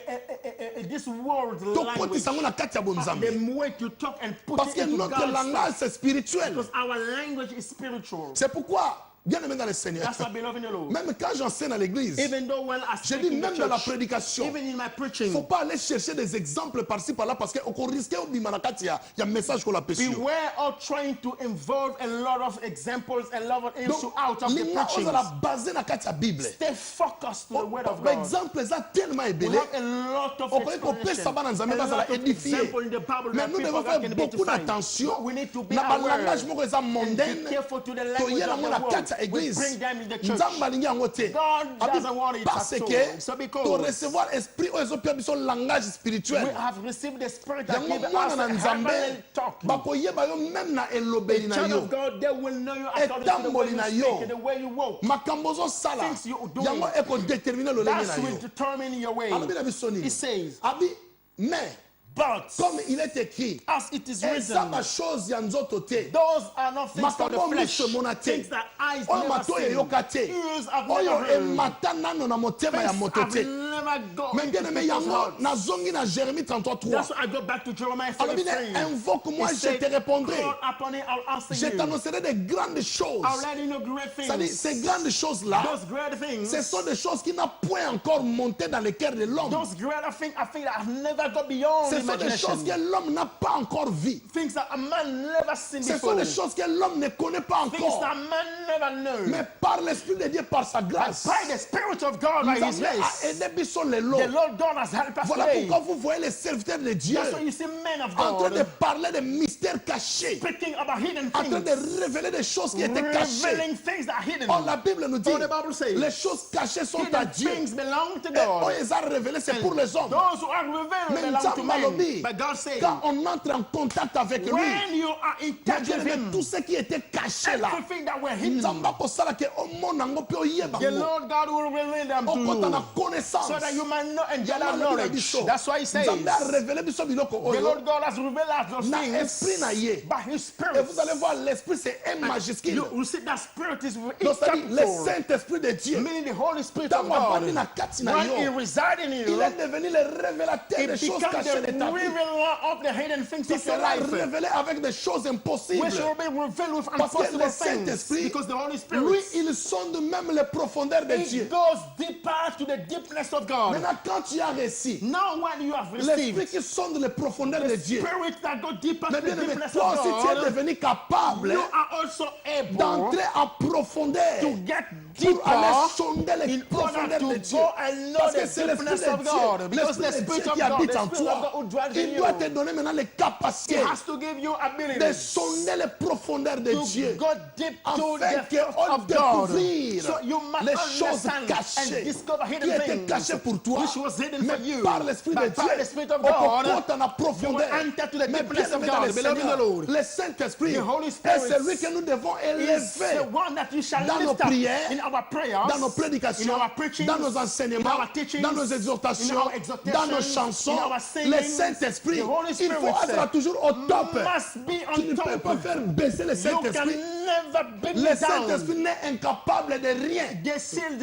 this world Tokoti language, sango na kati ya bonzambe. the way to talk and put Parce it que into notre God's langage stuff. c'est spirituel. Because our language is spiritual. C'est pourquoi, bien aimé dans le Seigneur, That's why, beloved in the Lord. même quand j'enseigne à l'église, Even though when I je speak dis in the même dans la church, prédication, even in my il ne preaching, faut pas aller chercher des exemples par-ci par-là parce qu'on risque de il y a un message qu'on l'a péché. beware of trying to involve a lot of examples and a lot of issue out of the Donc, preaching. on a basé dans la Bible. Stay focused to the word of Par God. exemple, ça tellement We ébélé. have a lot of On peut qu'on peut explanation, savoir dans a Zambé, ça lot l'a of édifié. example in the Bible Mais that nous people devons that faire can beaucoup identify. d'attention. We need to be Na ba aware langage moko eza and mondaine. be careful to the language Toyela of ngo na the kati ya world. We église. bring them in the church. Nzambe alingi yango te. God Abi, doesn't want it parce at all. que So to because recevoir esprit oyo ezopia biso langage we spirituel. have received the spirit that Yango gives us mwana na a Nzambe heavenly talking. bakoyeba yo même na elobeli na Child yo. of God, they will know you according to the way Etamboli you na speak yo. and the way you walk. Makambo ozosala Things you do. yango ekodétermine lolenge That na will yo. determine your way. Alobi na biso nini? It says, Abi, mais but comme il est écrit, as it is eza written, bashose ya nzoto te. those are not things for the Makambo flesh, miso emona te. things that eyes Oyo never mato seen, eyoka te. ears have Oyo never heard, emata nano na motema ya things moto have te. never gone Mais bien into aimé people's yango hearts. nazongi na Jérémie 33:3. That's why I go back to Jeremiah Alors 33. bien invoque-moi, He je said, te répondrai. call upon it, I'll answer Je you. t'annoncerai des grandes choses. I'll let you know great C'est-à-dire, things. ces grandes choses-là, Those great things, ce sont des choses qui n'ont point encore monté dans le cœur de l'homme. those greater things, I think that have never got beyond Ce sont des choses imagination. que l'homme n'a pas encore vues. Things that a man never seen Ce sont before. des choses que l'homme ne connaît pas Things encore. that man never knew. Mais par l'Esprit de Dieu, par sa But grâce, by the Spirit of God, by His Nzambe a grace, aidé biso lelo. the Lord God has helped us Voilà today. pourquoi vous voyez les serviteurs de Dieu That's why you see men of en train de God parler des mystères cachés, speaking about hidden en train things, de révéler des choses qui étaient cachées. revealing things that are hidden. Or, la Bible nous dit, Oh, the Bible says, les choses cachées sont à hidden Dieu. things belong to Et God. oh, ils ont révélé, c'est pour les hommes. Those who are revealed Mais belong to Nzambe men. alobi, But God says, quand on entre en contact avec lui, when you are in touch with Him, tout ce qui était caché là, everything that were hidden, Nzambe akosala ke omona ngo pe oyeba the ngo. Lord God will reveal them to Okota na you connaissance. so that you might know and get Yango that alobi na knowledge. biso, That's why He says, Nzambe a révélé biso biloko the oyo Lord God has revealed us those na things esprit na ye. by His Et Spirit. vous allez voir, l'esprit c'est un majuscule. You will see that Spirit is Donc in c'est-à-dire le capital, Saint-Esprit de Dieu. meaning the Holy Spirit Dans of ma God. bande na kati na When He yo, resides in il you, est devenu le révélateur He des choses becomes cachées de the ta vie. revealer of the hidden things Tu of your seras life. révélé avec des choses impossibles. We shall be revealed with Parce que impossible le things. Saint-Esprit, Because the Holy lui, Spirit, il sonde même les profondeurs de it Dieu. goes deeper to the deepness of God. Maintenant, quand tu as reçu Now when you have l'esprit received qui sonde les profondeurs de Dieu, Spirit that go deeper mais to bien the aimé, deepness toi of aussi tu es God, devenu capable you are also able d'entrer en profondeur to get deeper pour aller sonder les in profondeurs order de to Dieu. go and know Parce que the c'est l'Esprit deepness de of God. Dieu, Because the l'Esprit de Spirit Dieu of qui God, habite the en Spirit of God toi, who dwells in il doit te you, donner maintenant les He capacités has to give you de abilities sonder les profondeurs de to Dieu. go deep to Afin the depth qu'on of God. découvrir So you must les choses understand cachées and discover qui hidden étaient things cachées pour toi, which was hidden for mais you. par l'Esprit de But by the Dieu, Spirit of on God, porte en you will profondeur. enter to the Mais deepness bien of aimé dans God, le beloved in the Seigneur, Lord. le Saint-Esprit The Holy est Spirit celui que nous devons is élever the one that you shall dans nos lift up prières, in our prayers, dans nos in prédications, our preachings, dans nos in enseignements, our teachings, dans nos in exhortations, our dans nos exhortations, chansons. in our Le singings. Saint-Esprit, The Holy il Spirit faut être toujours au top. must be Tu on ne peux top. pas faire baisser le You can Saint-Esprit. never bring Le it down. Saint-Esprit n'est incapable de rien. The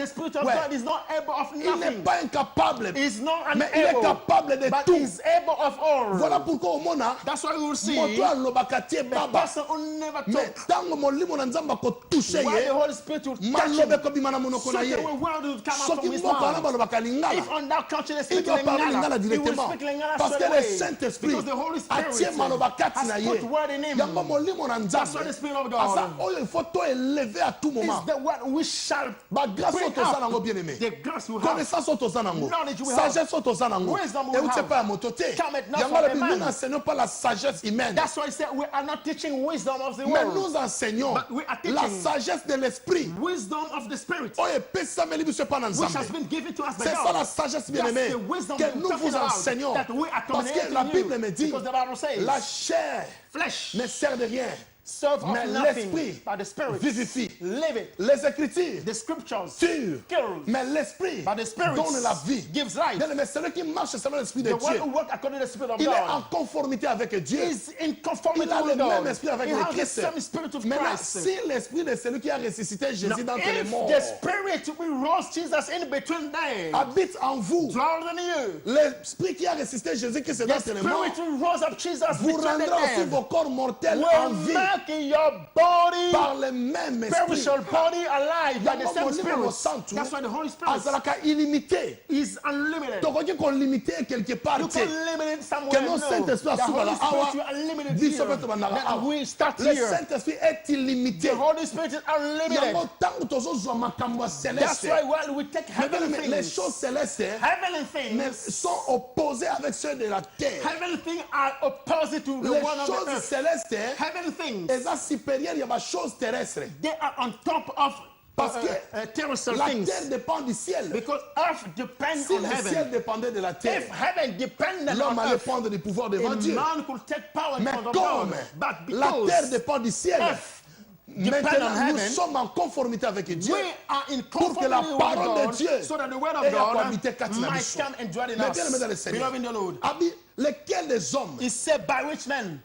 Spirit of Ouais. God is not able of Il n'est nothing. pas incapable, He's not mais il est unable, capable de but tout. he's able of all. Voilà pourquoi au monde, That's why we will see moto alobaka tie the baba. person who never Mais talk. tango molimo na nzamba kotushe Why ye, the Holy Spirit will touch malobe him. kobima na monoko na Such ye. a word will come out Soki from his moko wana mouth. balobaka If lingala, on that country they il speak doit parler lingala Lingala, he will directement. speak Lingala Parce que straight le away. Saint-Esprit Because the Holy Spirit atie maloba kati na has ye. put word in him. Yango molimo na That's why nzambe. the Spirit of Asa God oyo il faut to élever à tout moment. is the word we shall Ba grâce bring oyo toza nango up. bien aimé. The grace we have. Connaissance oyo toza nango. Knowledge we have. Sagesse oyo toza nango. Wisdom we Et have. pas à moto te. Cometh not Yango from a lobi, man. nous n'enseignons pas la sagesse humaine. That's why I said we are not teaching wisdom of the Mais world. nous enseignons But we are la teaching sagesse de l'esprit. Wisdom of the Spirit, Oyo epesameli biso pa na which has Nzambe. been given to us by C'est ça la God. sagesse That's bien-aimée the wisdom que we're nous talking vous about, enseignons. that we are Parce que la communicating Bible me dit, because the Bible says, la chair flesh ne sert de rien, serve of mais nothing, l'esprit but the Spirit vivifie. live it. Les Écritures The scriptures tuent, kills, mais l'esprit but the Spirit donne la vie. gives life. Bien, mais celui qui marche selon l'esprit de The one Dieu, who works according to the Spirit of il est en God conformité avec Dieu. is in conformity Il a with le même God. esprit avec He le has the Christ. same Spirit of Maintenant, Christ. si l'esprit de celui qui a ressuscité Jésus Now, d'entre les if morts the Spirit who rose Jesus in between them habite en vous, dwells in you, l'esprit qui a ressuscité Jésus qui est the d'entre les morts Spirit who rose up Jesus vous between rendra aussi them vos corps mortels en will vie make your body, par le même esprit. spiritual body alive by the Yango same molimo Spirit. mosantu That's why the Holy Spirit azalaka illimité. is unlimited. Tokoki kolimité quelque part You te. can limit it Que somewhere. non No. Saint-Esprit The Holy asubala awa. Spirit you are limited Biso here. pe tobandaka Then awa. we start Le here. Saint-Esprit est illimité. The Holy Spirit is unlimited. Yango tango tozozwa makambo ya That's céleste. why while we take Mais bien, heavenly mais les things, choses célestes heavenly mais things, sont opposées avec ceux de la terre. heavenly things are opposite to the Les one of the choses earth. célestes Heavenly things, elles sont supérieures à la chose terrestre. they are on top of Parce que terrestrial la things. terre dépend du ciel. Because earth depends Si on le ciel heaven. dépendait de la If terre, heaven depended l'homme on allait earth, prendre du pouvoir devant a Dieu. man could take power in Mais front of comme God. But la terre because dépend du ciel, earth depend maintenant on nous heaven, sommes en conformité avec Dieu we are in pour que la conformity with parole de God, Dieu so that the word ait of God cohabité kati na might biso. come and dwell in Mais bien aimé dans le us. Seigneur, Beloved in the Lord. Abi, lesquels des hommes He said, by which man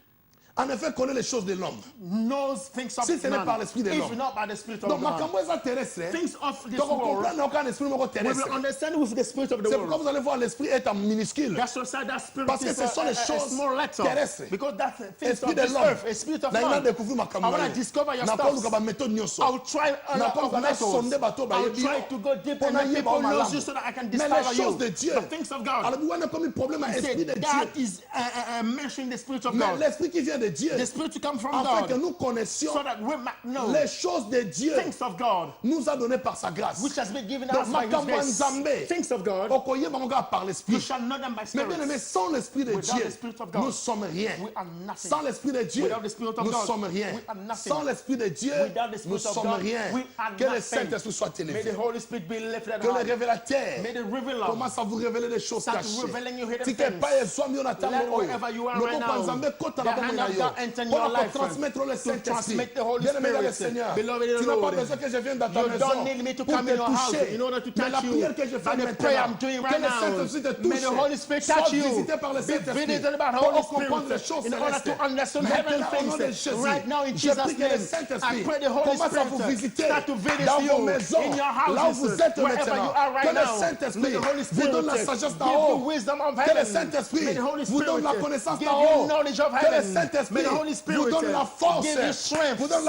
en effet connaît les choses de l'homme? knows things of Si ce n'est man, par l'esprit de if l'homme. not by the Spirit of Donc God. makambo eza terrestre, Things of this donc on world, comprend aucun esprit moko we terrestre. will understand with the Spirit of the C'est pourquoi world. vous allez voir l'esprit est en minuscule. That's why that spirit Parce que is ce sont les a choses small letter. terrestres. Because that's things Esprit of de this l'homme. earth, a spirit of Na ina man. découvrir I makambo want na to discover your nakoluka stuff. ba méthode nyonso. I'll try a lot of nakoluka na sonde methods. bato I'll bayebi try yo. to go deep Mpo and na let yeba people o know malamu. you so that I can Mais discover les choses you. de Dieu, The things of God. alors wana comme problème à He esprit de said, Dieu. that is mentioning the Spirit of Mais God. l'esprit qui vient de Dieu, The Spirit to come from afin que God. nous connaissions So that we might know les choses de Dieu, things of God, nous a donné par sa grâce. which has been given Donc us by His makambo ya grace. Nzambe, Things of God, okoyeba ngo par you l'esprit. shall know them by Mais Spirit. bien aimé, sans l'esprit de Without Dieu, the Spirit of God, nous sommes rien. we are nothing. Sans l'esprit de Dieu, Without the Spirit of nous God, sommes rien. we are nothing. Sans l'esprit de Dieu, Without the Spirit nous of sommes God, rien. we are Que le nothing. Saint-Esprit soit May élevé. the Holy Spirit be lifted Que le high. révélateur May the revealer commence à vous révéler des choses start cachées. revealing you hidden Si que things. pas Yeshua miona tango Let oyo. wherever you are Le right papa now, Nzambe kota the na bomoi hand na of yo. God enter in Pour your life, transmettre le to Saint-Esprit. transmit the Holy Bien aimé dans le Spirit. Seigneur, Beloved in the tu n'as pas Lord, besoin que je vienne dans ta you maison don't need me to pour come te in your house toucher. in order to Mais la touch you. prière que je fais But the prayer I'm maintenant, doing que right le now, Saint-Esprit te may the Holy Spirit touche. touch Sois you. visité par le Be Saint-Esprit. visited by the Pour Holy comprendre les Spirit choses in order célestes. to understand heavenly Maintenant, au nom de things. Jésus, Right now in je Jesus' prie que le name, I Saint-Esprit pray the Holy commence à vous Spirit visiter start to visit dans vos you maisons, in your là où vous houses, êtes wherever you maintenant. are right Que le now. May Saint-Esprit the Holy vous Spirit donne la sagesse give d'en you haut. wisdom of Que le heaven. Saint-Esprit May the Holy vous donne la Spirit connaissance give d'en you haut. knowledge of Que le heaven. May the Saint-Esprit May the Holy Spirit vous donne la force, give you strength. vous donne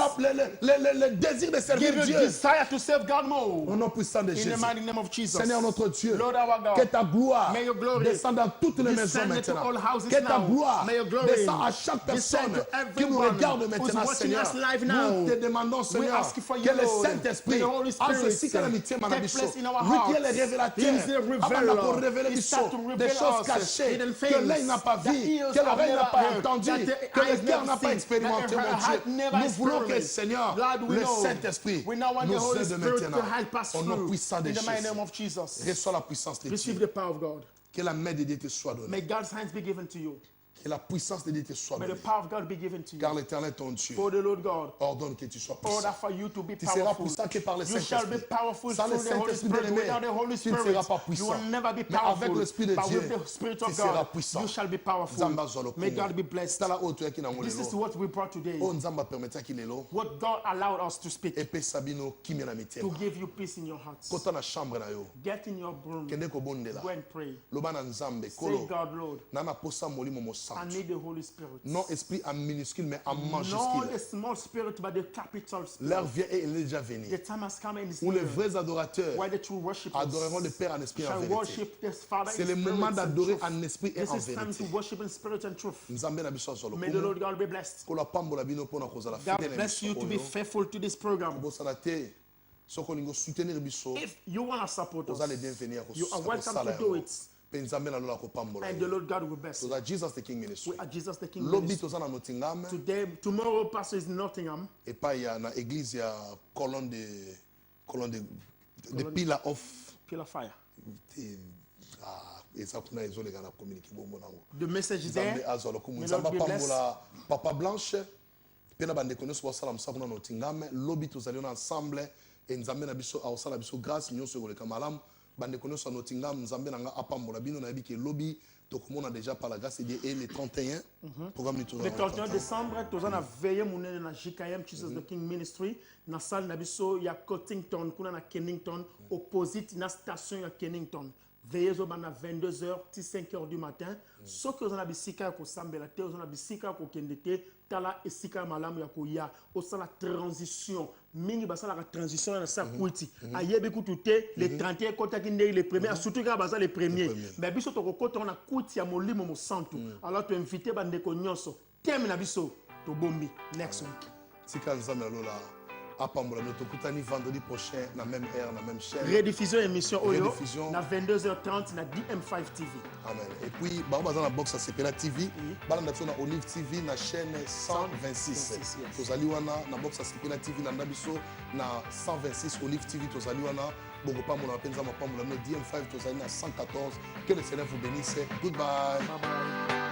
le désir de servir Give you Dieu. desire to serve God more. Au nom puissant de In the Jésus. mighty name of Jesus. Seigneur notre Dieu, Lord our God, que ta gloire may your glory descende dans toutes les maisons descend into maintenant. all houses Que ta now. gloire May your glory descende à chaque descend personne to qui nous everyone regarde who's maintenant, watching Seigneur. us live now. Nous te demandons, Seigneur, ask you for que you, le Lord. Saint-Esprit May the Holy a Spirit ceci que l'amitié take manabiso. place in our Lui qui est hearts. le révélateur, He is the avant pour revealer. révéler He des starts to reveal choses us cachées hidden que things l'œil n'a pas that vues, ears que l'oreille have n'a pas never heard, entendu, that the que le eyes cœur never n'a pas seen, expérimenté, that the mon heart Dieu. never Nous voulons que, experienced. Seigneur, Lord, we le know. Saint-Esprit We now want the nous Holy aide Spirit maintenant. to help us Au nom through. puissant de In the mighty Jésus. name of Jesus. Reçois la puissance de Receive Dieu. the power of God. Que la main de Dieu te soit donnée. May God's hands be given to you. Que la puissance de Dieu te soit May donnée. the power of God be given to you. Car l'Éternel, ton Dieu, For the Lord God, ordonne que tu sois puissant. order for you to be Tu seras powerful. puissant que par le You shall be Saint-Esprit. powerful Sans le through the Holy Saint-Esprit Spirit. bien-aimé, Without the Holy tu ne Spirit, seras pas you puissant. will never be Mais avec powerful. l'Esprit de But Dieu, with the Spirit tu of seras God, puissant. you shall be powerful. Nzamba azwa May lokumu. God be blessed. Tala oyo toyaki nango This is lelo. what we brought today. Oyo Nzamba apermetaki lelo. What God allowed us to speak, Epesa bino kimia na to mitema. give you peace in your hearts. Kota na chambre na yo. Get in your room. Kende kobondela. Go and pray. Loba na Nzambe Say, kolo. God, Lord, Nana posa molimo I mosantu. need the Holy Spirit. Non esprit en minuscule mais en Not majuscule. a small spirit, but the capital L'heure spirit. vient et elle est déjà venue. The time has come and is Où les here. vrais adorateurs Why the true worshippers adoreront le Père en esprit et en shall vérité. worship the Father C'est in le moment spirit and d'adorer truth. en esprit et This en is time to vérité. worship in spirit and truth. Nzambe na biso azwa May the lokumu. Lord God be blessed. Kola pambola bino mpona kozala God fidèle na bless biso you to be oyo. faithful to this program. Bosala te. Soki olingi osoutenir biso, If you want to support oza le us, bienvenu ya you are welcome kosala to do yango. it. Mpe Nzambe nalola kopambola And the yo. Lord God will bless you. Toza Jesus the King Ministry. We are Jesus the King. Lobi Ministry. toza na Nottingham Today, tomorrow, Pastor is in Nottingham. epai ya na église ya de pillar of Pillar fire. eza kuna ezoleka na communiqué bombo nango. The message is Nzambe there. azwa lokumu. May Nzambe Lord be blessed. apambola Papa Blanche mpe na bandeko nyonso basala mosala kuna na Nottingham. Lobi tozali na ensemble e Nzambe na biso aosala biso grâce nyonso ekoleka malamu. Bandeko nyonso ya Nottingham Nzambe na nga apambola bino nayebi ke lobi tokomona déjà par la grâce de Dieu et le 31 programme ni Le tozala 31 décembre, nous avons veillé monene na JKM, Jesus the King Ministry, na salle na biso ya Cottington, kuna na Kennington, opposite na station ya Kennington. Veillez au bana 22h, 5h du matin. Ce que vous avez bisika ya kosambela te, vous avez bisika ya kokende te, tala esika malamu ya koya, osa la transition. Mingi basala la transition na sa kuiti. Ayebi kutu te, le 31 kota kinde le premier, surtout quand basa le premier. Mais biso to kota on a kuiti ya molimo mo santu. Alors tu invité bandeko nyonso. Teme na biso to bombi next week. tika Nzambe alola apambola bino tokutani vendredi prochain na même heure na même chaîne. Rediffusion émission Oyo Rediffusion. na 22h30 na DM5 TV. Amen. Et puis bango baza na box ya Sepela TV balanda biso na Olive TV na chaîne 126 yes. tozali wana na box ya Sepela TV landa biso na 126 Olive TV tozali wana bokopambola mpenza mapambola bino DM5 tozali na 114. Que le Seigneur vous bénisse. Goodbye. Bye bye.